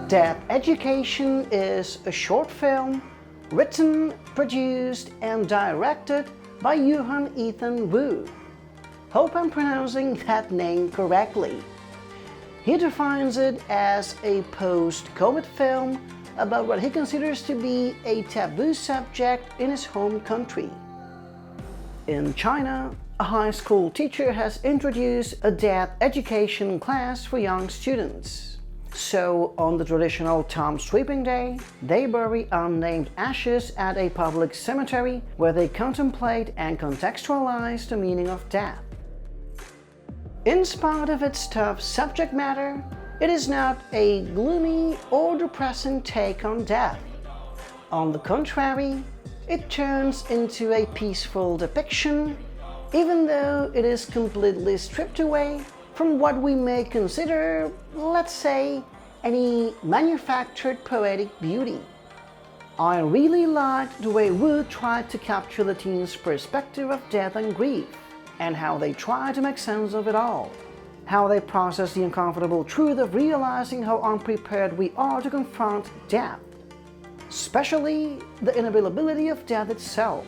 Death Education is a short film written, produced, and directed by Yuxuan Ethan Wu. Hope I'm pronouncing that name correctly. He defines it as a post-COVID film about what he considers to be a taboo subject in his home country. In China, a high school teacher has introduced a death education class for young students. So, on the traditional tomb sweeping day, they bury unnamed ashes at a public cemetery where they contemplate and contextualize the meaning of death. In spite of its tough subject matter, it is not a gloomy or depressing take on death. On the contrary, it turns into a peaceful depiction, even though it is completely stripped away from what we may consider, let's say, any manufactured poetic beauty. I really liked the way Wu tried to capture the teens' perspective of death and grief, and how they try to make sense of it all. How they process the uncomfortable truth of realizing how unprepared we are to confront death, especially the inevitability of death itself.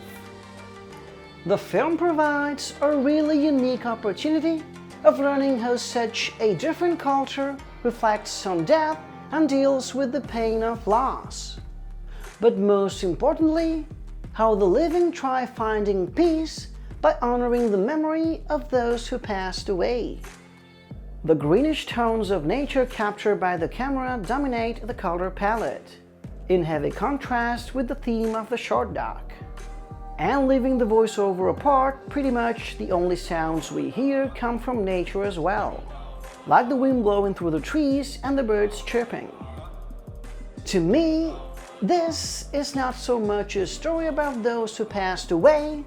The film provides a really unique opportunity of learning how such a different culture reflects on death and deals with the pain of loss. But most importantly, how the living try finding peace by honoring the memory of those who passed away. The greenish tones of nature captured by the camera dominate the color palette, in heavy contrast with the theme of the short doc. And leaving the voiceover apart, pretty much the only sounds we hear come from nature as well, like the wind blowing through the trees and the birds chirping. To me, this is not so much a story about those who passed away,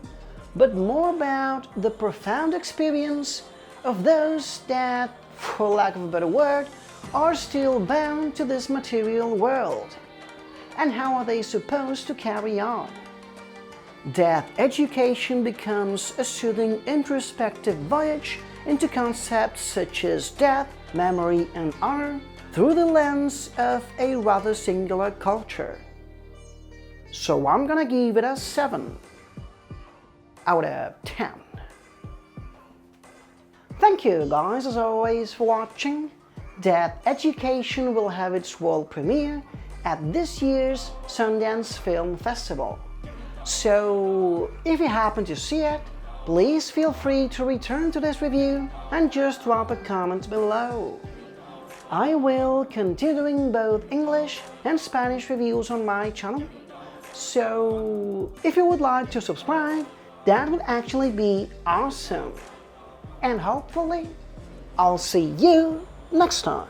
but more about the profound experience of those that, for lack of a better word, are still bound to this material world. And how are they supposed to carry on? Death Education becomes a soothing introspective voyage into concepts such as death, memory, and honor through the lens of a rather singular culture. So I'm gonna give it a 7 out of 10. Thank you guys as always for watching. Death Education will have its world premiere at this year's Sundance Film Festival. So if you happen to see it, please feel free to return to this review and just drop a comment below. I will continue doing both English and Spanish reviews on my channel. So if you would like to subscribe, that would actually be awesome. And hopefully, I'll see you next time.